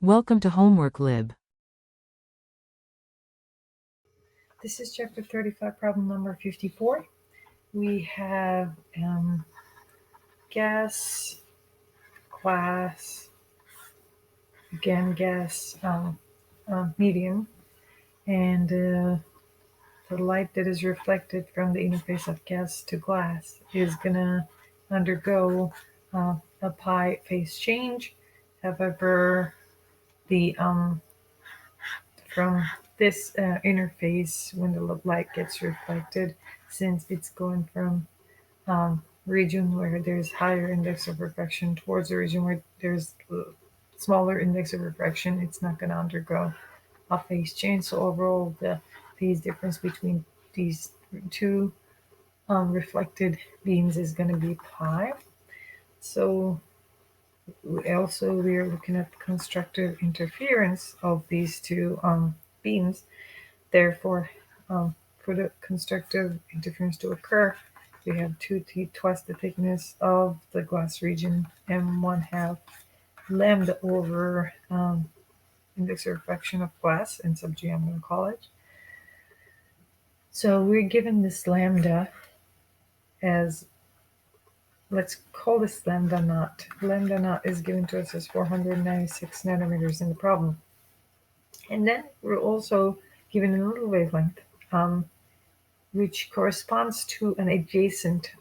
Welcome to Homework Lib. This is chapter 35, problem number 54. We have gas, glass, again gas, medium, and the light that is reflected from the interface of gas to glass is going to undergo a pi phase change. However, the from this interface, when the light gets reflected, since it's going from region where there's higher index of refraction towards a region where there's smaller index of refraction, it's not going to undergo a phase change. So overall, the phase difference between these two reflected beams is going to be pi. So we are looking at the constructive interference of these two beams. Therefore, for the constructive interference to occur, we have 2t twice the thickness of the glass region and 1/2 lambda over index of refraction of glass, and sub g I'm going to call it. So we're given this lambda as, let's call this lambda naught. Lambda naught is given to us as 496 nanometers in the problem. And then we're also given a little wavelength, which corresponds to an adjacent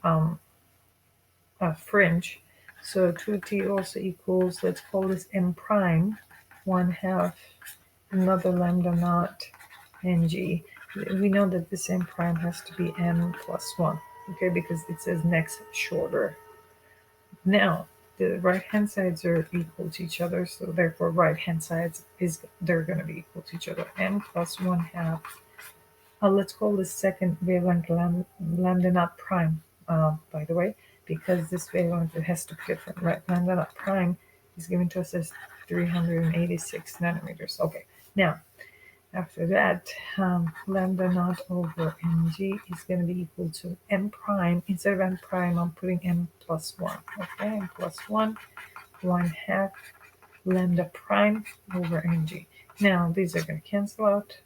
fringe. So 2t also equals, let's call this m prime, 1/2 another lambda naught ng. We know that this m prime has to be m plus 1, okay, because it says next shorter. Now, the right-hand sides are equal to each other, so therefore right-hand sides they're going to be equal to each other. M plus 1/2. Let's call this second wavelength lambda naught prime, by the way, because this wavelength, it has to be different, right? Lambda naught prime is given to us as 386 nanometers. Okay, now after that, lambda naught over mg is going to be equal to m prime. Instead of m prime, I'm putting m plus 1. Okay, m plus 1, 1/2 lambda prime over mg. Now, these are going to cancel out.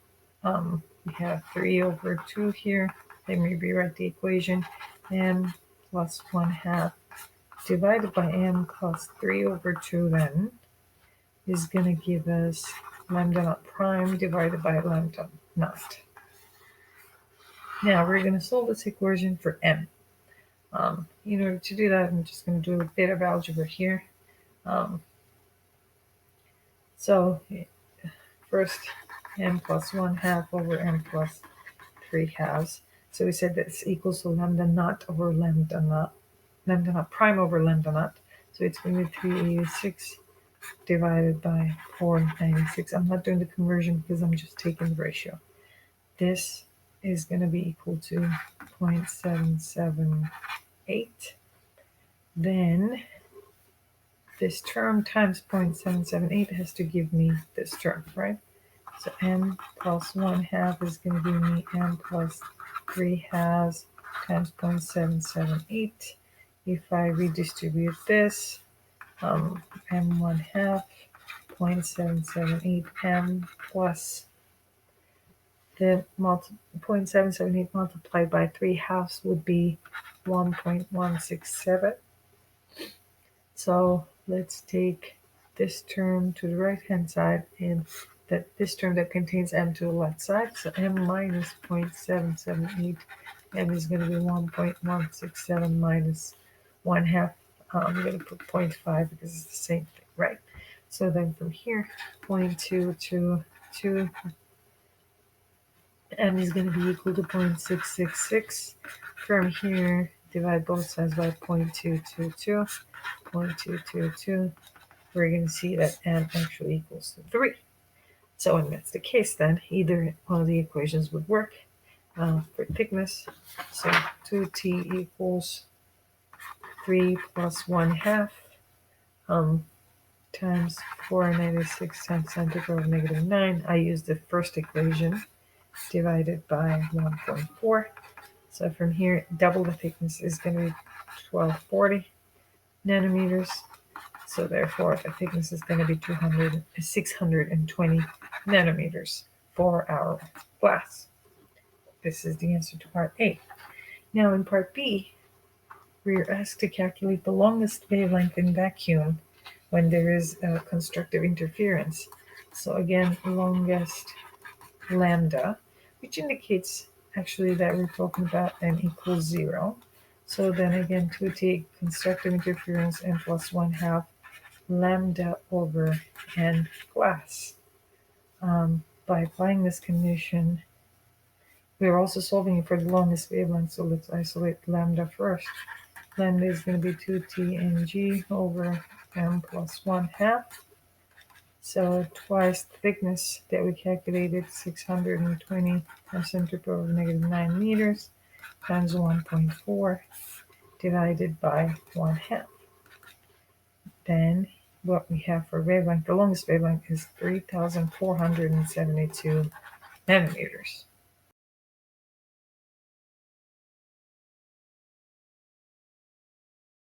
We have 3 over 2 here. Let me rewrite the equation. M plus 1/2 divided by m plus 3 over 2 then is going to give us lambda naught prime divided by lambda naught. Now we're going to solve this equation for m. In order to do that, I'm just going to do a bit of algebra here. So first, m plus 1/2 over m plus 3/2. So we said that's equals to lambda naught over lambda naught prime over lambda naught. So it's going to be 386 divided by 496. I'm not doing the conversion because I'm just taking the ratio. This is going to be equal to 0.778. Then this term times 0.778 has to give me this term, right? So m plus 1/2 is going to give me m plus 3/2 times 0.778. If I redistribute this, m 1/2, 0.778 m plus the 0.778 multiplied by 3/2 would be 1.167. So let's take this term to the right hand side and this term that contains m to the left side. So m minus 0.778, m is going to be 1.167 minus 1/2. I'm going to put 0.5 because it's the same thing, right? So then from here, 0.222, m is going to be equal to 0.666. From here, divide both sides by 0.222, 0.222. We're going to see that m actually equals to 3. So when that's the case, then either one of the equations would work for thickness. So 2t equals 3 plus 1/2 times 496 times 10 to the power of -9. I use the first equation divided by 1.4. So from here, double the thickness is going to be 1240 nanometers. So therefore, the thickness is going to be 620 nanometers for our glass. This is the answer to part A. Now in part B, we are asked to calculate the longest wavelength in vacuum when there is a constructive interference. So again, longest lambda, which indicates actually that we're talking about n equals 0. So then again, to take constructive interference n plus 1/2 lambda over n glass. By applying this condition, we are also solving for the longest wavelength, so let's isolate lambda first. Lambda is going to be 2T over m plus 1/2. So twice the thickness that we calculated, 620 times 10 to the power of -9 meters times 1.4 divided by 1/2. Then what we have for wavelength, the longest wavelength is 3,472 nanometers.